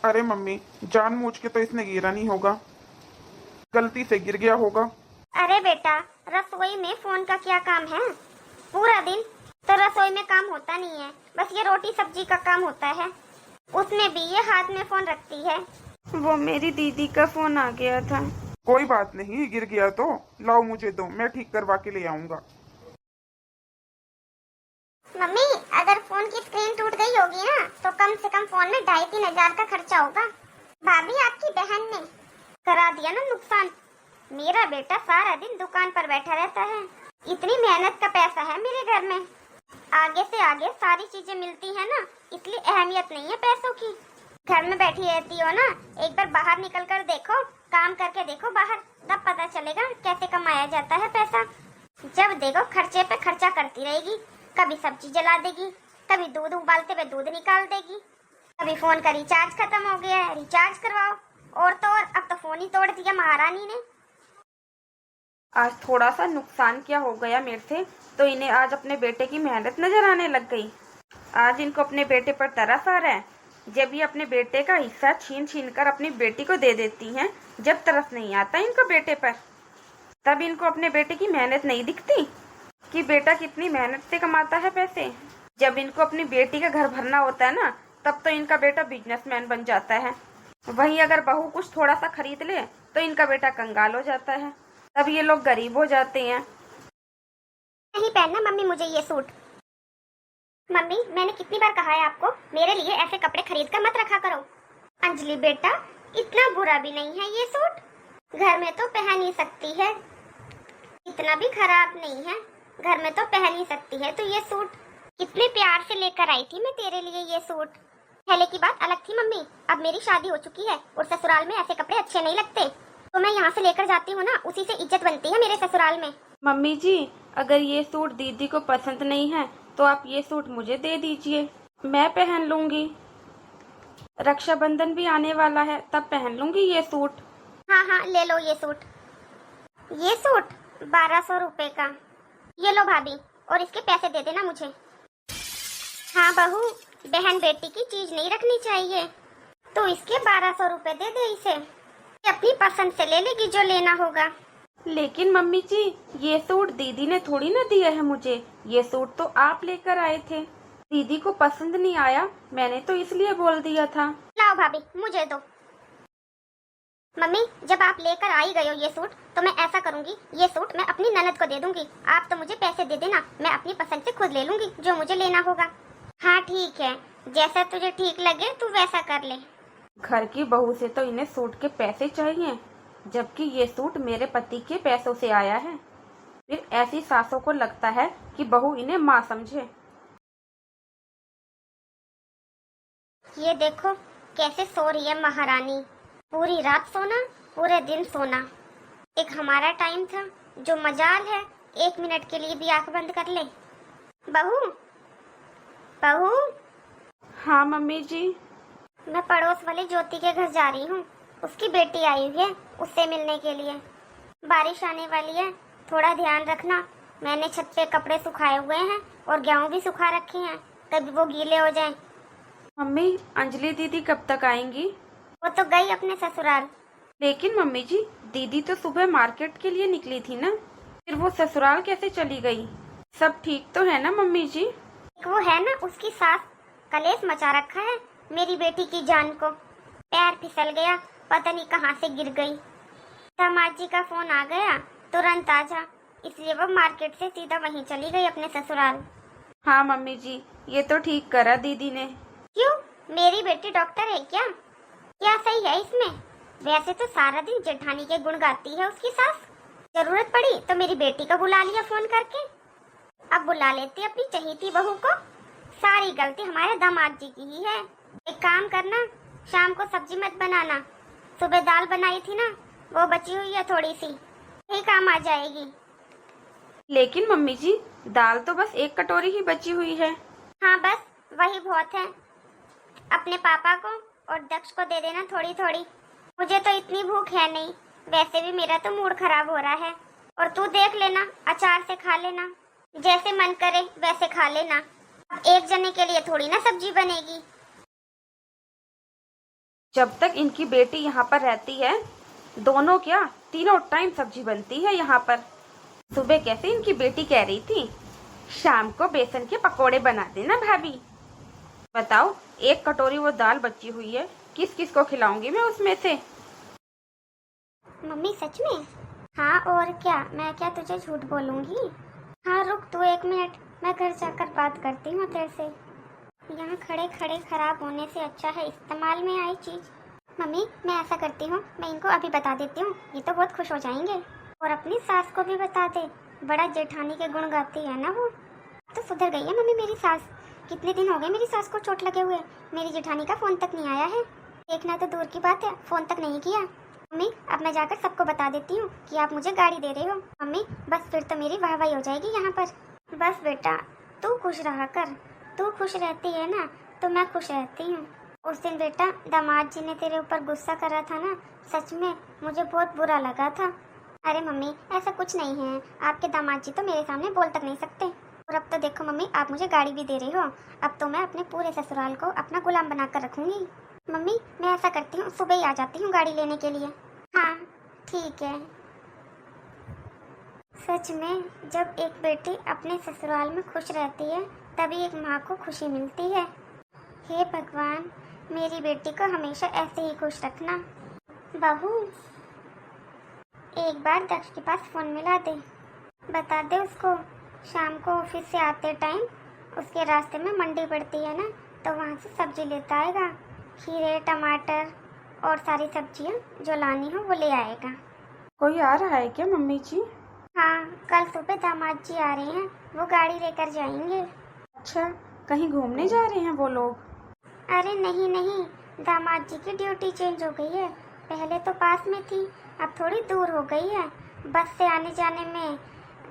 अरे मम्मी, जानबूझ के तो इसने गिरा नहीं होगा, गलती से गिर गया होगा। अरे बेटा, रसोई में फोन का क्या काम है? पूरा दिन तो रसोई में काम होता नहीं है, बस ये रोटी सब्जी का काम होता है। उसमें भी ये हाथ में फोन रखती है। वो मेरी दीदी का फोन आ गया था। कोई बात नहीं, गिर गया तो लाओ मुझे दो, मैं ठीक करवा के ले आऊंगा। मम्मी, अगर फोन की स्क्रीन टूट गई होगी ना तो कम से कम फोन में 2,500-3,000 का खर्चा होगा। भाभी, आपकी बहन ने करा दिया ना नुकसान। मेरा बेटा सारा दिन दुकान पर बैठा रहता है। इतनी मेहनत का पैसा है मेरे घर में। आगे से आगे सारी चीजें मिलती है ना, इसलिए अहमियत नहीं है पैसों की। घर में बैठी रहती हो ना, एक बार बाहर निकल कर देखो, काम करके देखो बाहर, तब पता चलेगा कैसे कमाया जाता है पैसा। जब देखो खर्चे पे खर्चा करती रहेगी। कभी सब्जी जला देगी, कभी दूध उबालते हुए दूध निकाल देगी, कभी फोन का रिचार्ज खत्म हो गया है, रिचार्ज करवाओ। और तो और, अब तो फोन ही तोड़ दिया महारानी ने। आज थोड़ा सा नुकसान क्या हो गया मेरे से, तो इन्हें आज अपने बेटे की मेहनत नजर आने लग गई। आज इनको अपने बेटे पर तरस आ रहा है। जब ये अपने बेटे का हिस्सा छीन छीन कर अपनी बेटी को दे देती हैं, जब तरस नहीं आता इनको बेटे पर, तब इनको अपने बेटे की मेहनत नहीं दिखती कि बेटा कितनी मेहनत से कमाता है पैसे। जब इनको अपनी बेटी का घर भरना होता है ना, तब तो इनका बेटा बिजनेसमैन बन जाता है। वहीं अगर बहू कुछ थोड़ा सा खरीद ले तो इनका बेटा कंगाल हो जाता है। तब ये लोग गरीब हो जाते हैं। नहीं पहनना मम्मी मुझे ये सूट। मम्मी, मैंने कितनी बार कहा है आपको, मेरे लिए ऐसे कपड़े खरीद कर मत रखा करो। अंजलि बेटा, इतना बुरा भी नहीं है ये सूट, घर में तो पहन ही सकती है। इतना भी खराब नहीं है, घर में तो पहन ही सकती है। तो ये सूट कितने प्यार से लेकर आई थी मैं तेरे लिए ये सूट। पहले की बात अलग थी मम्मी, अब मेरी शादी हो चुकी है और ससुराल में ऐसे कपड़े अच्छे नहीं लगते, तो मैं यहाँ से लेकर जाती हूँ ना, उसी से इज्जत बनती है मेरे ससुराल में। मम्मी जी, अगर ये सूट दीदी को पसंद नहीं है तो आप ये सूट मुझे दे दीजिए, मैं पहन लूंगी। रक्षाबंधन भी आने वाला है, तब पहन लूंगी ये सूट। हाँ हाँ, ले लो ये सूट। ये सूट 1,200 रुपए का। ये लो भाभी, और इसके पैसे दे देना मुझे। हाँ बहू, बहन बेटी की चीज नहीं रखनी चाहिए, तो इसके 1,200 रुपए दे दे इसे, अपनी पसंद से ले लेगी जो लेना होगा। लेकिन मम्मी जी, ये सूट दीदी ने थोड़ी ना दिया है मुझे, ये सूट तो आप लेकर आए थे। दीदी को पसंद नहीं आया, मैंने तो इसलिए बोल दिया था। लाओ भाभी, मुझे दो। मम्मी, जब आप लेकर आई गए हो ये सूट, तो मैं ऐसा करूंगी, ये सूट मैं अपनी ननद को दे दूंगी। आप तो मुझे पैसे दे देना, मैं अपनी पसंद से खुद ले लूंगी जो मुझे लेना होगा। हाँ ठीक है, जैसा तुझे ठीक लगे तू वैसा कर ले। घर की बहू से तो इन्हें सूट के पैसे चाहिए, जबकि ये सूट मेरे पति के पैसों से आया है। फिर ऐसी सासों को लगता है कि बहू इन्हें माँ समझे। ये देखो कैसे सो रही है महारानी, पूरी रात सोना, पूरे दिन सोना। एक हमारा टाइम था, जो मजाल है 1 मिनट के लिए भी आंख बंद कर ले। बहू, बहू। हाँ मम्मी जी। मैं पड़ोस वाली ज्योति के घर जा रही हूँ, उसकी बेटी आई हुई है, उससे मिलने के लिए। बारिश आने वाली है, थोड़ा ध्यान रखना। मैंने छत पे कपड़े सुखाए हुए हैं और गेहूं भी सुखा रखे हैं, कभी वो गीले हो जाएं। मम्मी, अंजलि दीदी कब तक आएंगी? वो तो गई अपने ससुराल। लेकिन मम्मी जी, दीदी तो सुबह मार्केट के लिए निकली थी ना, फिर वो ससुराल कैसे चली गई? सब ठीक तो है ना मम्मी जी? वो है ना, उसकी सास, कलेश मचा रखा है मेरी बेटी की जान को। पैर फिसल गया, पता नहीं कहाँ से गिर गई। दामाद जी का फोन आ गया, तुरंत आ जा, इसलिए वो मार्केट से सीधा वहीं चली गई अपने ससुराल। हाँ मम्मी जी, ये तो ठीक करा दीदी ने। क्यों, मेरी बेटी डॉक्टर है क्या? क्या सही है इसमें? वैसे तो सारा दिन जेठानी के गुण गाती है उसकी सास। जरूरत पड़ी तो मेरी बेटी को बुला लिया फोन करके। अब बुला लेती अपनी चहेती बहू को। सारी गलती हमारे दामाद जी की ही है। एक काम करना, शाम को सब्जी मत बनाना, सुबह दाल बनाई थी ना, वो बची हुई है थोड़ी सी, यही काम आ जाएगी। लेकिन मम्मी जी, दाल तो बस 1 कटोरी ही बची हुई है। हाँ बस वही बहुत है। अपने पापा को और दक्ष को दे देना थोड़ी थोड़ी, मुझे तो इतनी भूख है नहीं। वैसे भी मेरा तो मूड खराब हो रहा है। और तू देख लेना, अचार से खा लेना, जैसे मन करे वैसे खा लेना। अब एक जने के लिए थोड़ी ना सब्जी बनेगी। जब तक इनकी बेटी यहाँ पर रहती है, दोनों क्या तीनों टाइम सब्जी बनती है यहाँ पर। सुबह कैसे इनकी बेटी कह रही थी, शाम को बेसन के पकोड़े बना देना भाभी। बताओ, एक कटोरी वो दाल बची हुई है, किस किस को खिलाऊंगी मैं उसमें से। मम्मी सच में? हाँ और क्या, मैं क्या तुझे झूठ बोलूंगी। हाँ रुक तू 1 मिनट, मैं घर जाकर बात करती हूँ तेरे से। यहाँ खड़े खड़े खराब होने से अच्छा है इस्तेमाल में आई चीज। मम्मी मैं ऐसा करती हूँ, मैं इनको अभी बता देती हूँ, ये तो बहुत खुश हो जाएंगे। और अपनी सास को भी बता दे, बड़ा जेठानी के गुण गाती है ना वो। तो सुधर गई है मम्मी मेरी सास। कितने दिन हो गए मेरी सास को चोट लगे हुए, मेरी जेठानी का फोन तक नहीं आया है। देखना तो दूर की बात है, फोन तक नहीं किया। मम्मी अब मैं जाकर सबको बता देती हूँ कि आप मुझे गाड़ी दे रहे हो। मम्मी बस फिर तो मेरी वाहवाही हो जाएगी यहाँ पर। बस बेटा तू खुश रहा कर, तू खुश रहती है ना तो मैं खुश रहती हूँ। उस दिन बेटा दामाद जी ने तेरे ऊपर गुस्सा करा था ना, सच में मुझे बहुत बुरा लगा था। अरे मम्मी ऐसा कुछ नहीं है, आपके दामाद जी तो मेरे सामने बोल तक नहीं सकते। और अब तो देखो मम्मी, आप मुझे गाड़ी भी दे रही हो, अब तो मैं अपने पूरे ससुराल को अपना गुलाम बनाकर रखूंगी। मम्मी मैं ऐसा करती हूँ, सुबह ही आ जाती हूँ गाड़ी लेने के लिए। हाँ ठीक है। सच में जब एक बेटी अपने ससुराल में खुश रहती है तभी एक माँ को खुशी मिलती है। हे भगवान, मेरी बेटी को हमेशा ऐसे ही खुश रखना। बहू एक बार दक्ष के पास फोन मिला दे, बता दे उसको शाम को ऑफिस से आते टाइम उसके रास्ते में मंडी पड़ती है ना, तो वहाँ से सब्जी लेता आएगा। खीरे टमाटर और सारी सब्जियाँ जो लानी हो वो ले आएगा। कोई आ रहा है क्या मम्मी जी? हाँ कल सुबह दामाद जी आ रहे हैं, वो गाड़ी लेकर जाएंगे। अच्छा, कहीं घूमने जा रहे हैं वो लोग? अरे नहीं नहीं, दामाद जी की ड्यूटी चेंज हो गई है। पहले तो पास में थी, अब थोड़ी दूर हो गई है। बस से आने जाने में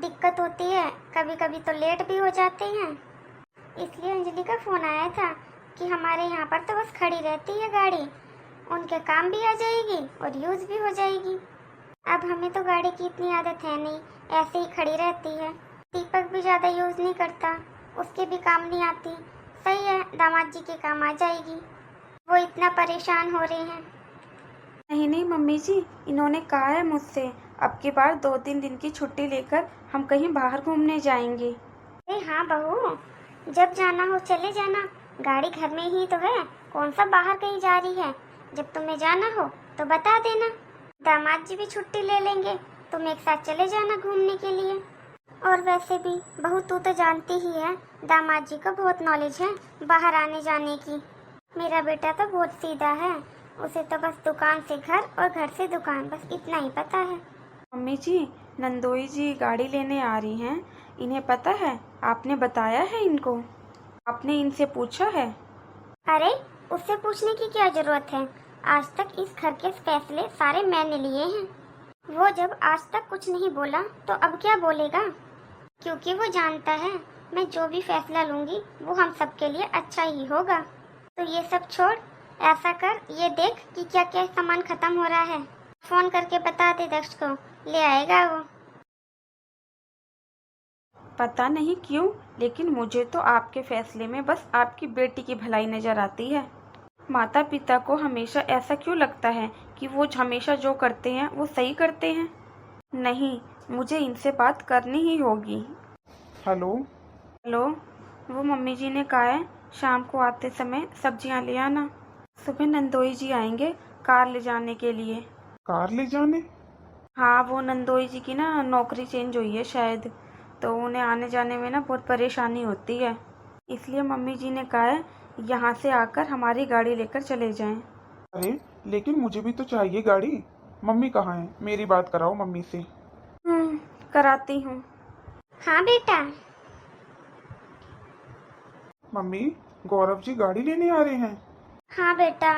दिक्कत होती है, कभी कभी तो लेट भी हो जाते हैं। इसलिए अंजलि का फ़ोन आया था कि हमारे यहाँ पर तो बस खड़ी रहती है गाड़ी, उनके काम भी आ जाएगी और यूज़ भी हो जाएगी। अब हमें तो गाड़ी की इतनी आदत है नहीं, ऐसे ही खड़ी रहती है। दीपक भी ज़्यादा यूज़ नहीं करता, उसके भी काम नहीं आती। सही है, दामाद जी के काम आ जाएगी, वो इतना परेशान हो रहे हैं। नहीं नहीं मम्मी जी, इन्होंने कहा है मुझसे अब की बार 2-3 दिन की छुट्टी लेकर हम कहीं बाहर घूमने जाएंगे। अरे हाँ बहू, जब जाना हो चले जाना, गाड़ी घर में ही तो है, कौन सा बाहर कहीं जा रही है। जब तुम्हें जाना हो तो बता देना, दामाद जी भी छुट्टी ले लेंगे, तुम एक साथ चले जाना घूमने के लिए। और वैसे भी बहू तू तो जानती ही है, दामाद जी को बहुत नॉलेज है बाहर आने जाने की। मेरा बेटा तो बहुत सीधा है, उसे तो बस दुकान से घर और घर से दुकान, बस इतना ही पता है। मम्मी जी, नंदोई जी गाड़ी लेने आ रही हैं, इन्हें पता है? आपने बताया है इनको? आपने इनसे पूछा है? अरे उससे पूछने की क्या जरूरत है, आज तक इस घर के फैसले सारे मैंने लिए हैं। वो जब आज तक कुछ नहीं बोला तो अब क्या बोलेगा, क्योंकि वो जानता है मैं जो भी फैसला लूंगी वो हम सबके लिए अच्छा ही होगा। तो ये सब छोड़, ऐसा कर ये देख कि क्या क्या सामान खत्म हो रहा है, फोन करके बता दे दक्ष को, ले आएगा वो। पता नहीं क्यों, लेकिन मुझे तो आपके फैसले में बस आपकी बेटी की भलाई नजर आती है। माता पिता को हमेशा ऐसा क्यों लगता है कि वो हमेशा जो करते हैं वो सही करते हैं? नहीं, मुझे इनसे बात करनी ही होगी। हेलो। हेलो, वो मम्मी जी ने कहा है शाम को आते समय सब्जियां ले आना। सुबह नंदोई जी आएंगे कार ले जाने के लिए। कार ले जाने? हाँ, वो नंदोई जी की ना नौकरी चेंज हुई है शायद, तो उन्हें आने जाने में ना बहुत परेशानी होती है, इसलिए मम्मी जी ने कहा है यहाँ से आकर हमारी गाड़ी लेकर चले जाएं। अरे लेकिन मुझे भी तो चाहिए गाड़ी। मम्मी कहाँ है? मेरी बात कराओ मम्मी से। कराती हूँ। हाँ बेटा। मम्मी, गौरव जी गाड़ी लेने आ रहे हैं। हाँ बेटा,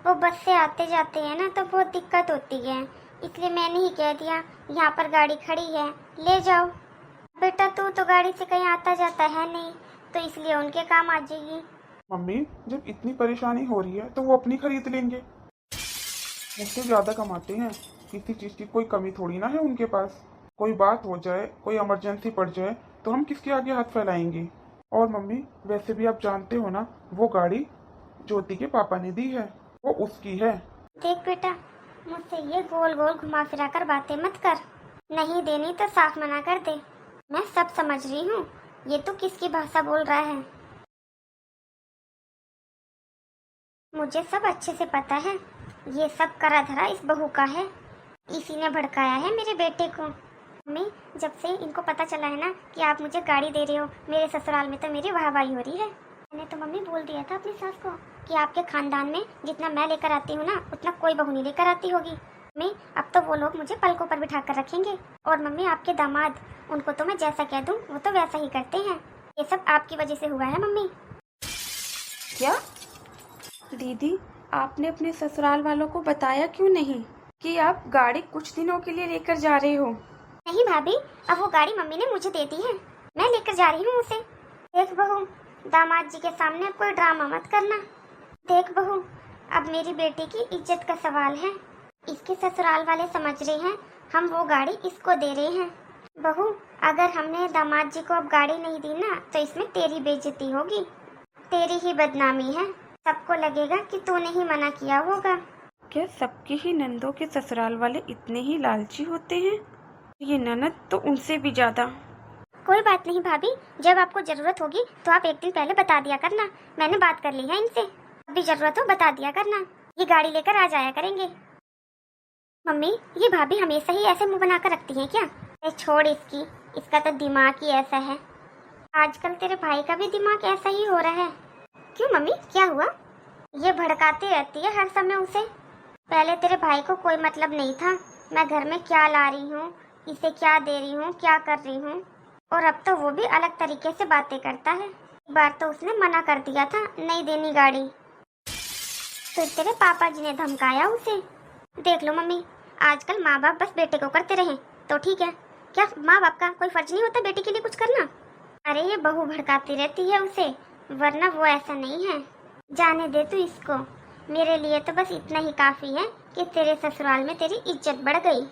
वो बस से आते जाते हैं ना तो बहुत दिक्कत होती है, इसलिए मैंने ही कह दिया यहाँ पर गाड़ी खड़ी है, ले जाओ। बेटा तू तो गाड़ी से कहीं आता जाता है नहीं, तो इसलिए उनके काम आ जाएगी। मम्मी, जब इतनी परेशानी हो रही है तो वो अपनी खरीद लेंगे, मुझसे ज्यादा कमाते हैं, किसी चीज की कोई कमी थोड़ी ना है उनके पास। कोई बात हो जाए, कोई इमरजेंसी पड़ जाए तो हम किसके आगे हाथ फैलाएंगे। और मम्मी, वैसे भी आप जानते हो ना, वो गाड़ी ज्योति के पापा ने दी है, वो उसकी है। देख बेटा, मुझसे ये गोल गोल घुमा फिरा कर बातें मत कर। नहीं देनी तो साफ मना कर दे। मैं सब समझ रही हूँ, ये तू किसकी भाषा बोल रहा है। मुझे सब अच्छे से पता है, ये सब करा धरा इस बहू का है। इसी ने भड़काया है मेरे बेटे को। मम्मी, जब से इनको पता चला है ना कि आप मुझे गाड़ी दे रहे हो, मेरे ससुराल में तो मेरी वाहवाही हो रही है। मैंने तो मम्मी बोल दिया था अपनी सास को कि आपके खानदान में जितना मैं लेकर आती हूँ ना, उतना कोई बहू नहीं लेकर आती होगी। मम्मी, अब तो वो लोग मुझे पलकों पर बिठा कर रखेंगे। और मम्मी, आपके दामाद, उनको तो मैं जैसा कह दूँ वो तो वैसा ही करते हैं। ये सब आपकी वजह से हुआ है मम्मी। क्या दीदी, आपने अपने ससुराल वालों को बताया क्यों नहीं कि आप गाड़ी कुछ दिनों के लिए लेकर जा रहे हो? नहीं भाभी, अब वो गाड़ी मम्मी ने मुझे दे दी है, मैं लेकर जा रही हूँ उसे। देख बहू, दामाद जी के सामने कोई ड्रामा मत करना। देख बहू, अब मेरी बेटी की इज्जत का सवाल है। इसके ससुराल वाले समझ रहे हैं हम वो गाड़ी इसको दे रहे हैं। बहू, अगर हमने दामाद जी को अब गाड़ी नहीं दी ना, तो इसमें तेरी बेइज्जती होगी, तेरी ही बदनामी है। सबको लगेगा कि तूने ही मना किया होगा। क्या सबके ही नंदों के ससुराल वाले इतने ही लालची होते हैं? ये ननद तो उनसे भी ज्यादा। कोई बात नहीं भाभी, जब आपको जरूरत होगी तो आप एक दिन पहले बता दिया करना। मैंने बात कर ली है इनसे, अभी जरूरत हो बता दिया करना, ये गाड़ी लेकर आ जाया करेंगे। मम्मी, ये भाभी हमेशा ही ऐसे मुंह बनाकर रखती है क्या? छोड़ इसकी, इसका तो दिमाग ही ऐसा है। आजकल तेरे भाई का भी दिमाग ऐसा ही हो रहा है। क्यों मम्मी, क्या हुआ? ये भड़काती रहती है हर समय उसे। पहले तेरे भाई को कोई मतलब नहीं था मैं घर में क्या ला रही हूँ, इसे क्या दे रही हूँ, क्या कर रही हूँ, और अब तो वो भी अलग तरीके से बातें करता है। एक बार तो उसने मना कर दिया था नहीं देनी गाड़ी, तो तेरे पापा जी ने धमकाया उसे। देख लो मम्मी, आजकल माँ बाप बस बेटे को करते रहे तो ठीक है, क्या माँ बाप का कोई फर्ज नहीं होता बेटी के लिए कुछ करना? अरे ये बहू भड़काती रहती है उसे, वरना वो ऐसा नहीं है। जाने दे तू इसको, मेरे लिए तो बस इतना ही काफी है कि तेरे ससुराल में तेरी इज्जत बढ़ गई।